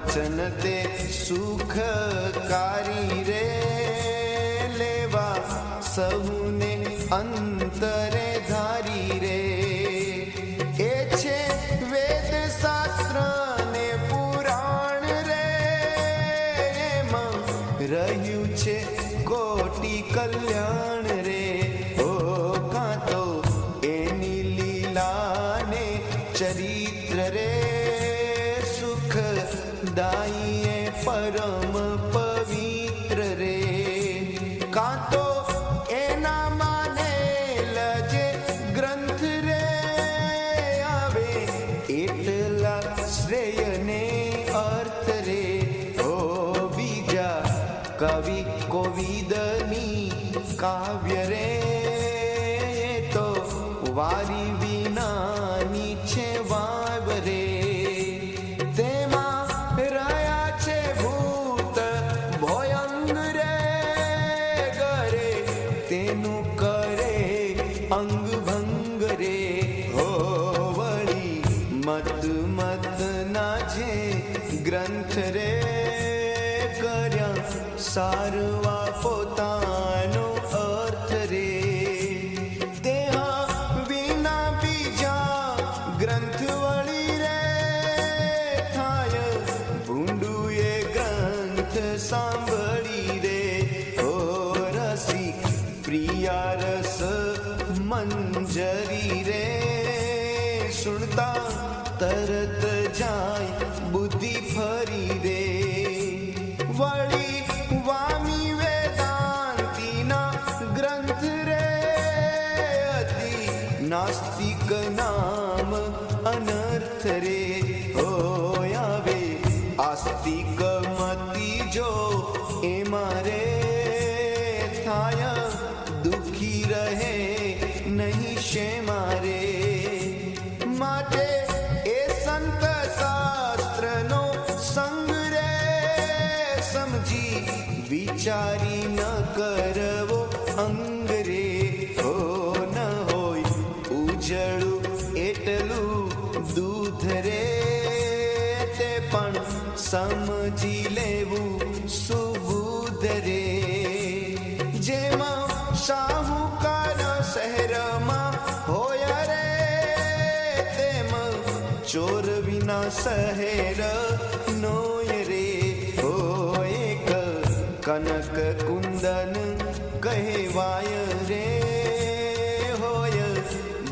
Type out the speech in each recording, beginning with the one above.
વચન તે સુખકારી રે, લેવા સહુને અંતરે ધારી રે. એ છે વેદ શાસ્ત્ર ને પુરાણ રે, એમાં રહ્યું છે કોટી કલ્યાણ રે. ઓ કાં તો એની લીલા ને ચરિત્ર રે, દાઈએ પરમ પવિત્ર રે. કાં તો એના માનેલ જે ગ્રંથ રે, આવે એટલા શ્રેયને અર્થ રે. ઓ બીજા કવિ કોવિદની કાવ્ય રે, તો વારી વિનાની છે વાવ રે. ગ્રંથ રે કર્યા સારવા પોતાનો અર્થ રે. તેહા વિના બીજા ગ્રંથ વળી રે, થાય ભૂંડું એ ગ્રંથ સાંભળી રે. ઓ રસી પ્રિયા રસ મંજરી રે, સુણતા તરત જાય બુદ્ધિ ફરી રે. વળી વામી વેદાંતિના ગ્રંથ રે, અતિ નાસ્તિક નામ અનર્થ રે. હોય આવે આસ્તિક મતી જો એમાં રે, થાય દુખી રહે નહીં શેમાં રે. માટે એ સંત શાસ્ત્રનો સંગ રે, સમજી વિચારી ન કરવો અંગ રે. હો ન હોય ઉજળું એટલું દૂધ રે, તે પણ સમજી લેવું સુબુધ રે. જેમાં શાહુકાર શહેરમાં હોય રે, તેમાં ચોર વિના શહેર નોય રે. હો એક કનક કુંદન કહેવાય રે, હોય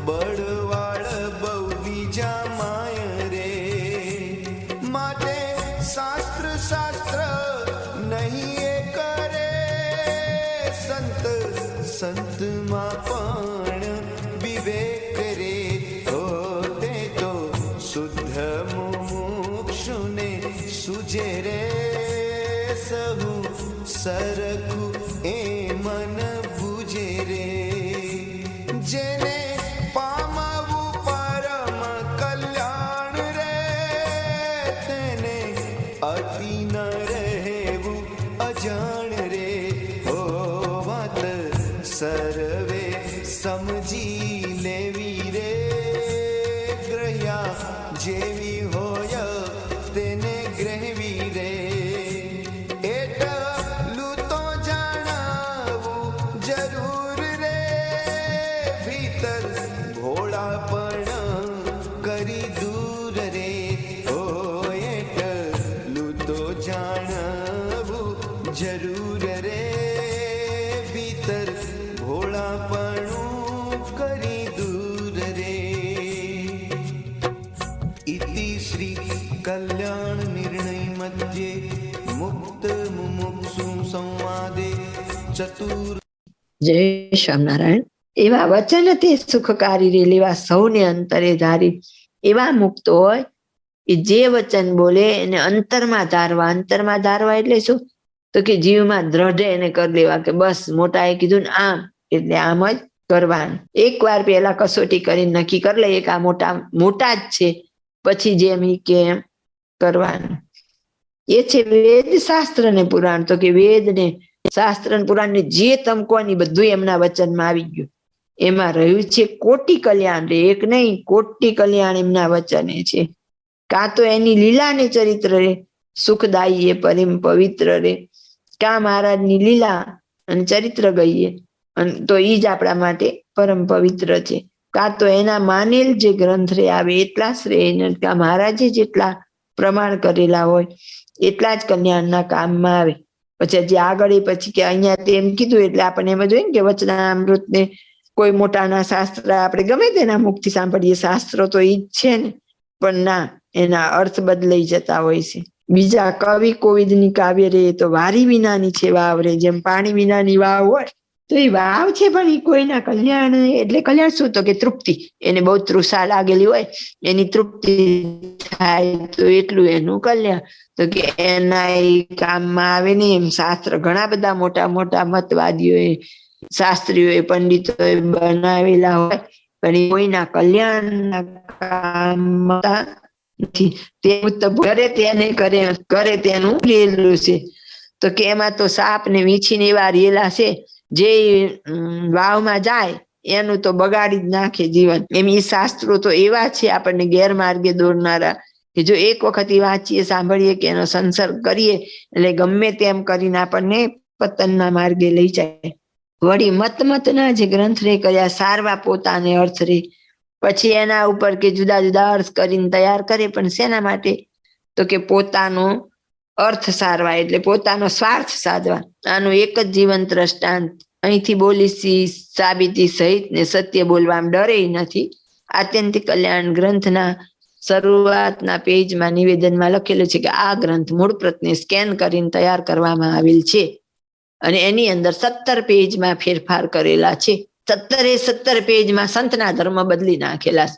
બળવાળ બહુ બીજા માય રે. માટે શાસ્ત્ર શાસ્ત્ર નહીં એ કરે, સંત સંતમાં પણ વિવેક રે. તે તો શુદ્ધ મુમુક્ષુને સુજે રે, સહુ સરખું એ મન બુજે રે. જેને પામવું પરમ કલ્યાણ રે, તેને અતિ ન રહેવું અજાણ રે. હો વાત સર્વે સમજી લેવી રે, ગ્રહ્યા જેવી હોય તેને ગ્રહવી રે. એટલું તો જાણવું જરૂર રે, ભીતર ભોળા પણ કરી દૂર રે. ઓ એટલું તો જાણવું જરૂર રે, ભીતર ભોળા પણ કરી દૂર રે. ઇતિ શ્રી કલ્યાણ નિર્ણય મધ્યે મુક્ત મુમુક્ષુ સંવાદે ચતુર. જય સ્વામિનારાયણ. એવા વચન તે સુખકારી રે, લેવા સૌને અંતરે ધારી. એવા મુક્ત હોય કે જે વચન બોલે એને અંતરમાં ધારવા. અંતરમાં ધારવા એટલે શું? તો કે જીવમાં દ્રઢ એને કરી લેવા કે બસ મોટાએ કીધું ને આમ એટલે આમ જ કરવાનું. એક વાર પેલા કસોટી કરીને નક્કી કરી લઈએ કે આ મોટા જ છે, પછી જેમ કે એમ કરવાનું. એ છે વેદ શાસ્ત્ર ને પુરાણ. તો કે વેદ ને શાસ્ત્ર ને પુરાણ ને જે તમકોની બધું એમના વચનમાં આવી ગયું. એમાં રહ્યું છે કોટી કલ્યાણ રે. એક નહીં, કોટી કલ્યાણ એમના વચને છે. કાં તો એની લીલા ને ચરિત્ર રે, સુખદાયી એ પરિમ પવિત્ર રે. કા મહારાજની લીલા અને ચરિત્ર ગઈએ અને તો ઈ જ આપણા માટે પરમ પવિત્ર છે. કાં તો એના માનેલ જે ગ્રંથ રે આવે એટલા શ્રેય, કા મહારાજે જેટલા પ્રમાણ કરેલા હોય એટલા જ કલ્યાણના કામમાં આવે. પછી હજી આગળ પછી કે અહીંયા તેમ કીધું એટલે આપણને એમ જોઈએ ને કે વચનામૃત ને કોઈ મોટાના શાસ્ત્ર આપણે ગમે તેના મુખથી સાંભળીએ, શાસ્ત્રો તો ઈ જ છે ને, પણ ના, એના અર્થ બદલાઈ જતા હોય છે. બીજા કવિ કોવિદની કાવ્ય રે તો વારી વિનાની છે વાવ રે. જેમ પાણી વિનાની વાવ હોય તો એ વાવ છે પણ એ કોઈના કલ્યાણ, એટલે કલ્યાણ શું, તો કે તૃપ્તિ. એને બહુ તૃષા લાગેલી હોય એની તૃપ્તિ થાય તો એટલું એનું કલ્યાણ. તો કે એના એ કામમાં આવે ને. એમ શાસ્ત્ર ઘણા બધા મોટા મોટા મતવાદીઓએ, શાસ્ત્રીઓએ, પંડિતોએ બનાવેલા હોય પણ એ કોઈના કલ્યાણના કામમાં નથી. તે કરે તેને કરે તેનું રેલું છે. તો કે એમાં તો સાપ ને વીંછી ને એવા રેલા છે જે વાવમાં જાય એનું તો બગાડી જ નાખે જીવન. એમ એ શાસ્ત્રો તો એવા છે આપણને ગેરમાર્ગે દોરનારા કે જો એક વખત વાંચીએ, સાંભળીએ કે એનો સંસર્ગ કરીએ એટલે ગમે તેમ કરીને આપણને પતનના માર્ગે લઈ જાય. વળી મતના જે ગ્રંથ રે કર્યા સારવા પોતાને અર્થ રે. પછી એના ઉપર કે જુદા જુદા અર્થ કરીને તૈયાર કરે, પણ શેના માટે, તો કે પોતાનો અર્થ સારવા, એટલે પોતાનો સ્વાર્થ સાધવા. આનું એક જ જીવન દ્રષ્ટાંત અહીંથી બોલી સાબિતી સહિત ને સત્ય બોલવામાં ડરે નથી. આત્યંતિક કલ્યાણ ગ્રંથના શરૂઆતના પેજમાં નિવેદનમાં લખેલું છે કે આ ગ્રંથ મૂળ પ્રતને સ્કેન કરીને તૈયાર કરવામાં આવેલ છે અને એની અંદર 17 પેજમાં ફેરફાર કરેલા છે. 17 પેજમાં સંતના ધર્મ બદલી નાખેલા.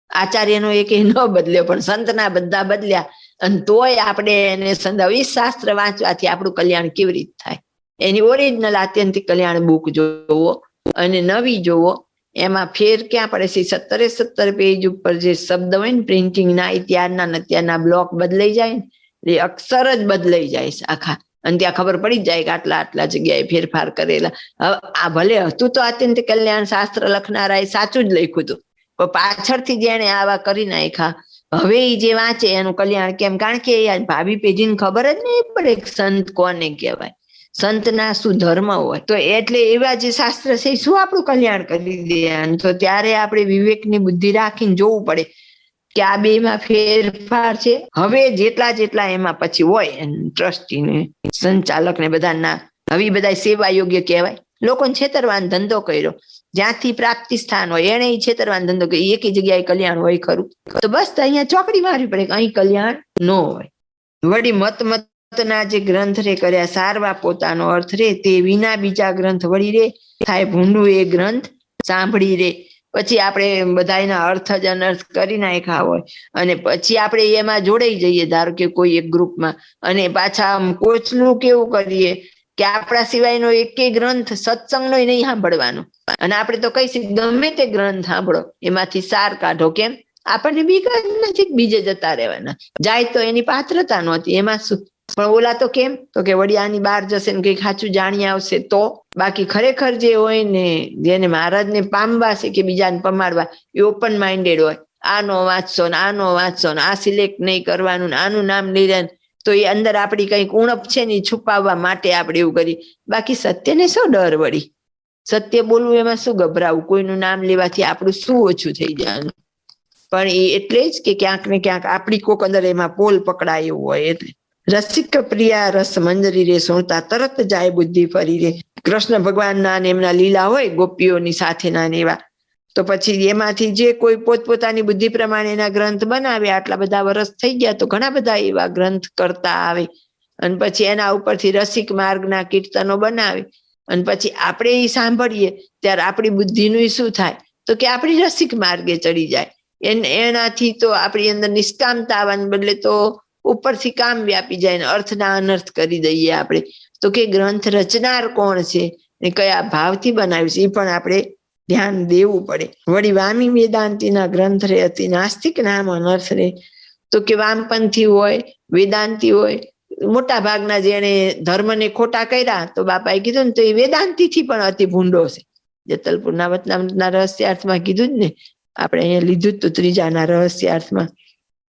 આચાર્યનો એક ન બદલ્યો પણ સંતના બધા બદલ્યા. અને તોય આપણે એને સંદાવી શાસ્ત્ર વાંચવાથી આપણું કલ્યાણ કેવી રીતે થાય. એની ઓરિજિનલ આત્યંતિક કલ્યાણ બુક જોવો અને નવી જોવો, એમાં ફેર ક્યાં પડે છે. 17 પેજ ઉપર જે શબ્દ હોય ને પ્રિન્ટિંગ ના, ત્યારના બ્લોક બદલાઈ જાય ને, એટલે અક્ષર જ બદલાઈ જાય છે આખા. અને ત્યાં ખબર પડી જાય કે આટલા જગ્યાએ ફેરફાર કરેલા. હવે આ ભલે હતું તો આત્યંતિક કલ્યાણ શાસ્ત્ર લખનારા એ સાચું જ લખ્યું હતું, પણ પાછળથી જેને આવા કરી નાખ્યા, હવે એ જે વાંચે એનું કલ્યાણ કેમ? કારણ કે ભાવિ પેઢીને ખબર જ નહીં પડે સંત કોને કહેવાય, સંતના શું ધર્મ હોય. તો એટલે એવા જે શાસ્ત્ર છે શું આપણું કલ્યાણ કરી દે. તો ત્યારે આપણે વિવેકની બુદ્ધિ રાખીને જોવું પડે કે આ બેમાં ફેરફાર છે. હવે જેટલા એમાં પછી હોય ટ્રસ્ટી ને સંચાલક ને બધાના, હવે બધા સેવા યોગ્ય કહેવાય. લોકોને છેતરવાનો ધંધો કર્યો, જ્યાંથી પ્રાપ્તિ સ્થાન હોય એને છેતરવાનો ધંધો કર્યો. એક જગ્યાએ કલ્યાણ હોય ખરું તો બસ અહીંયા ચોકડી મારવી પડે કે અહીં કલ્યાણ ન હોય. વળી મતના જે ગ્રંથ રે કર્યા સારવા પોતાનો અર્થ રે, તે વિના બીજા ગ્રંથ વળી રે થાય ભૂંડું એ ગ્રંથ સાંભળી રે. પછી આપણે બધા એના અર્થ જ અનર્થ કરી નાખ્યા હોય અને પછી આપણે એમાં જોડાઈ જઈએ, ધારો કે કોઈ એક ગ્રુપમાં, અને પાછા કોચલું કેવું કરીએ કે આપણા સિવાયનો એકેય ગ્રંથ સત્સંગનો નહીં સાંભળવાનો. અને આપણે તો કહીશું ગમે તે ગ્રંથ સાંભળો એમાંથી સાર કાઢો. કેમ? આપણને બીક નથી બીજે જતા રહેવાના. જાય તો એની પાત્રતા નહોતી, એમાં શું. પણ ઓલા તો કેમ? તો કે વળી આની બહાર જશે ને કઈક સાચું જાણી આવશે તો. બાકી ખરેખર જે હોય ને, જેને મહારાજને પામવા છે કે બીજાને પમાડવા, એ ઓપન માઇન્ડેડ હોય. આનો વાંચશો ને આનો વાંચશો ને આ સિલેક્ટ નહીં કરવાનું ને આનું નામ લઈ રહ્યા, તો એ અંદર આપણી કઈક ઉણપ છે ને છુપાવવા માટે આપણે એવું કરીએ. બાકી સત્યને શું ડર? વળી સત્ય બોલવું એમાં શું ગભરાવું? કોઈનું નામ લેવાથી આપણું શું ઓછું થઈ જવાનું? પણ એ એટલે જ કે ક્યાંક ને ક્યાંક આપણી કોક અંદર એમાં પોલ પકડાય એવું હોય. એટલે રસિક પ્રિયા રસ મંજરી રે, સુણતા તરત જાય બુદ્ધિ ફરી રે. કૃષ્ણ ભગવાનના ને એમના લીલા હોય ગોપીઓની સાથેના ને એવા, તો પછી એમાંથી જે કોઈ પોતપોતાની બુદ્ધિ પ્રમાણે એના ગ્રંથ બનાવે. આટલા બધા વર્ષ થઈ ગયા તો ઘણા બધા એવા ગ્રંથ કરતા આવે અને પછી એના ઉપરથી રસિક માર્ગના કીર્તનો બનાવે અને પછી આપણે એ સાંભળીએ ત્યારે આપણી બુદ્ધિનું શું થાય? તો કે આપણી રસિક માર્ગે ચડી જાય. એનાથી તો આપણી અંદર નિષ્કામતા આવવાને બદલે તો ઉપરથી કામ વ્યાપી જાય ને અર્થના અનર્થ કરી દઈએ આપણે. તો કે ગ્રંથ રચનાર કોણ છે ને કયા ભાવથી બનાવ્યું છે એ પણ આપણે ધ્યાન દેવું પડે. વળી વામી વેદાંતિના ગ્રંથ રે અતિ નાસ્તિક નામ અનર્થ રે. તો કે વામપંથી હોય, વેદાંતિ હોય, મોટા ભાગના જેને ધર્મને ખોટા કર્યા તો બાપાએ કીધું ને તો એ વેદાંતિથી પણ અતિ ભૂંડો છે. જેતલપુરના વચનામૃતના રહસ્યાર્થમાં કીધું જ ને, આપણે અહીંયા લીધું જ તો ત્રીજાના રહસ્યાર્થમાં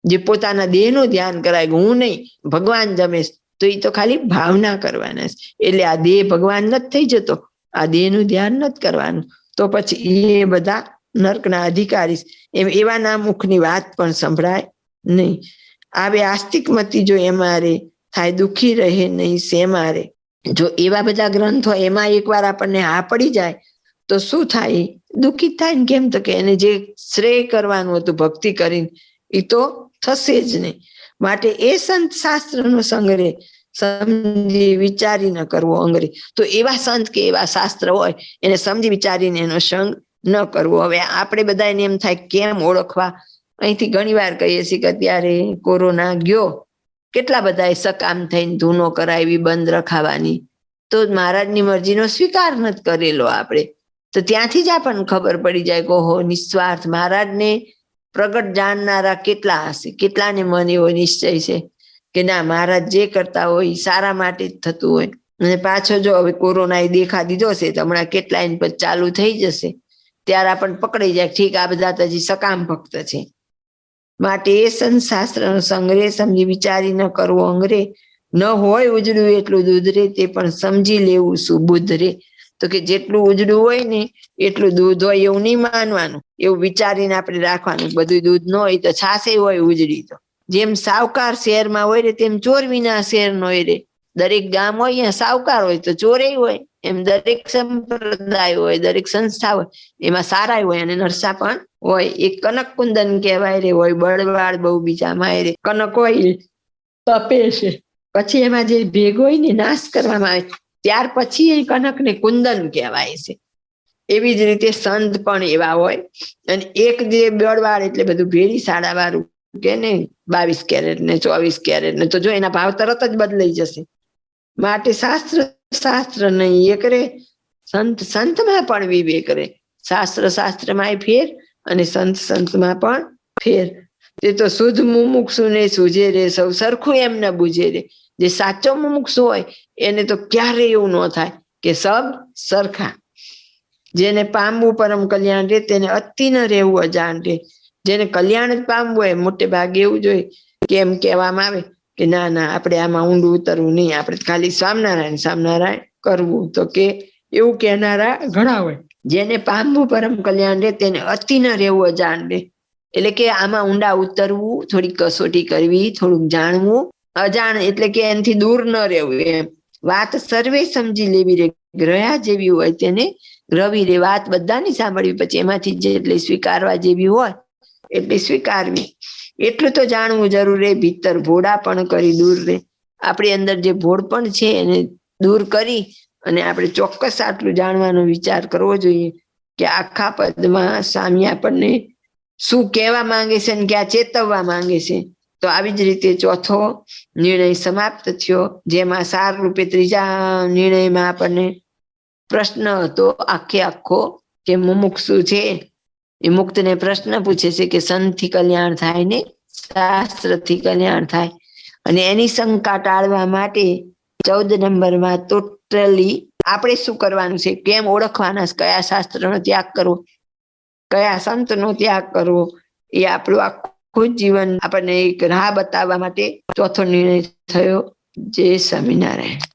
જે પોતાના દેહનું ધ્યાન કરાય કે હું નહીં, ભગવાન જમે, તો એ તો ખાલી ભાવના કરવાના છે. એટલે આ દેહ ભગવાન નથી થઈ જતો, આ દેહનું ધ્યાન નથી કરવાનું, તો પછી એ બધા નર્કના અધિકારી. એવાના મુખની વાત પણ સંભળાય નહીં. આવે આસ્તિક મતી જો એમારે, થાય દુઃખી રહે નહીં સેમારે. જો એવા બધા ગ્રંથો એમાં એકવાર આપણને હા પડી જાય તો શું થાય? દુઃખી થાય ને. કેમ? તો કે એને જે શ્રેય કરવાનું હતું ભક્તિ કરીને એ તો થશે જ નહીં. માટે એ સંત શાસ્ત્રનો સંગ્રહ સમજી વિચારી ન કરવો અંગ્રેજ. તો એવા સંત કે એવા શાસ્ત્ર હોય એને સમજી વિચારીને એનો સંગ ન કરવો. હવે આપણે બધા એને એમ થાય કેમ ઓળખવા? અહીંથી ઘણી વાર કહીએ છીએ કે અત્યારે કોરોના ગયો, કેટલા બધા સકામ થઈને ધૂનો કરાવી બંધ રખાવાની, તો મહારાજની મરજીનો સ્વીકાર નથી કરેલો આપણે. તો ત્યાંથી જ આપણને ખબર પડી જાય કે ઓહો, નિસ્વાર્થ મહારાજને પ્રગટ જાણનારા કેટલા હશે, કેટલાને મન એવો નિશ્ચય છે કે ના, મહારાજ જે કરતા હોય સારા માટે જ થતું હોય. અને પાછો જો હવે કોરોના એ દેખા દીધો છે, તો હમણાં કેટલા એન પછી ચાલુ થઈ જશે, ત્યારે આપણને પકડાઈ જાય ઠીક આ બધા તો હજી સકામ ભક્ત છે. માટે એ સંતશાસ્ત્રનો સંગ્રહ સમજી વિચારી ન કરવો અંગ્રે. ન હોય ઉજળું એટલું દૂધ રે, તે પણ સમજી લેવું સુબુદ્ધ રે. તો કે જેટલું ઉજળું હોય ને એટલું દૂધ હોય એવું નહીં માનવાનું, એવું વિચારીને આપણે રાખવાનું. બધું દૂધ ન હોય તો છાશે હોય ઉજળી. તો જેમ સાવકાર શહેરમાં હોય રે, તેમ ચોર વિના શહેર નો હોય રે. દરેક ગામ હોય અહીંયા સાવકાર હોય તો ચોરે હોય, એમ દરેક સંપ્રદાય હોય, દરેક સંસ્થા હોય એમાં સારા હોય અને નરસા પણ હોય. એક કનક કુંદન કહેવાય રે, હોય બળવાળ બહુ બીજામાં રે. કનક હોય તપે છે, પછી એમાં જે ભેગ હોય ને નાશ કરવામાં આવે, ત્યાર પછી એ કનકને કુંદન કહેવાય છે. એવી જ રીતે સંત પણ એવા હોય. અને એક જે બળવાળ એટલે બધું ભેળી સાડા વાળું કે ને 22 કેરેટ ને 24 કેરેટ ને, તો જો એના ભાવ તરત જ બદલાઈ જશે. માટે શાસ્ત્ર નહીં એ કરે, સંતમાં પણ વિવેક કરે. શાસ્ત્રમાં ફેર અને સંતમાં પણ ફેર. તે તો શુદ્ધ મુમુક્ષુ ને સૂજે રે, સૌ સરખું એમ ન બુજે રે. જે સાચો મુમુક્ષુ હોય એને તો ક્યારે એવું ન થાય કે સબ સરખા. જેને પામવું પરમ કલ્યાણ રે, તેને અતિ ન રહેવું અજાણ રે. જેને કલ્યાણ જ પામવું હોય, મોટે ભાગે એવું જોઈએ કે એમ કહેવામાં આવે કે ના ના, આપણે આમાં ઊંડું ઉતરવું નહીં, આપણે ખાલી સ્વામિનારાયણ કરવું. તો કે એવું કહેનારા ઘણા હોય. જેને પામવું પરમ કલ્યાણ રે, તેને અતિ ન રહેવું અજાણ રે. એટલે કે આમાં ઊંડા ઉતરવું, થોડી કસોટી કરવી, થોડુંક જાણવું. અજાણ એટલે કે એનાથી દૂર ન રહેવું. એમ વાત સર્વે સમજી લેવી રે, ગ્રહ્યા જેવી હોય તેને ગ્રવી રે. વાત બધાની સાંભળવી, પછી એમાંથી જેટલી સ્વીકારવા જેવી હોય એટલી સ્વીકારવી. એટલું તો જાણવું જરૂર રે, ભીતર ભોળા પણ કરી દૂર રે. આપણી અંદર જે ભોળપણ છે એને દૂર કરી અને આપણે ચોક્કસ આટલું જાણવાનો વિચાર કરવો જોઈએ કે આખા પદમાં સ્વામી આપણને શું કહેવા માંગે છે ને ક્યાં ચેતવવા માંગે છે. તો આવી જ રીતે ચોથો નિર્ણય સમાપ્ત થયો, જેમાં સાર રૂપે ત્રીજા નિર્ણયમાં આપણને પ્રશ્ન હતો આખો કે મુમુક્ષુ છે એ મુક્તને પ્રશ્ન પૂછે છે કે સંતથી કલ્યાણ થાય ને શાસ્ત્રથી કલ્યાણ થાય. અને એની શંકા ટાળવા માટે 14 નંબરમાં ટોટલી આપણે શું કરવાનું છે, કેમ ઓળખવાના, કયા શાસ્ત્રનો ત્યાગ કરવો, કયા સંતનો ત્યાગ કરવો, એ આપણું આખું જીવન આપણને એક રાહ બતાવવા માટે ચોથો નિર્ણય થયો. જય સ્વામિનારાયણ.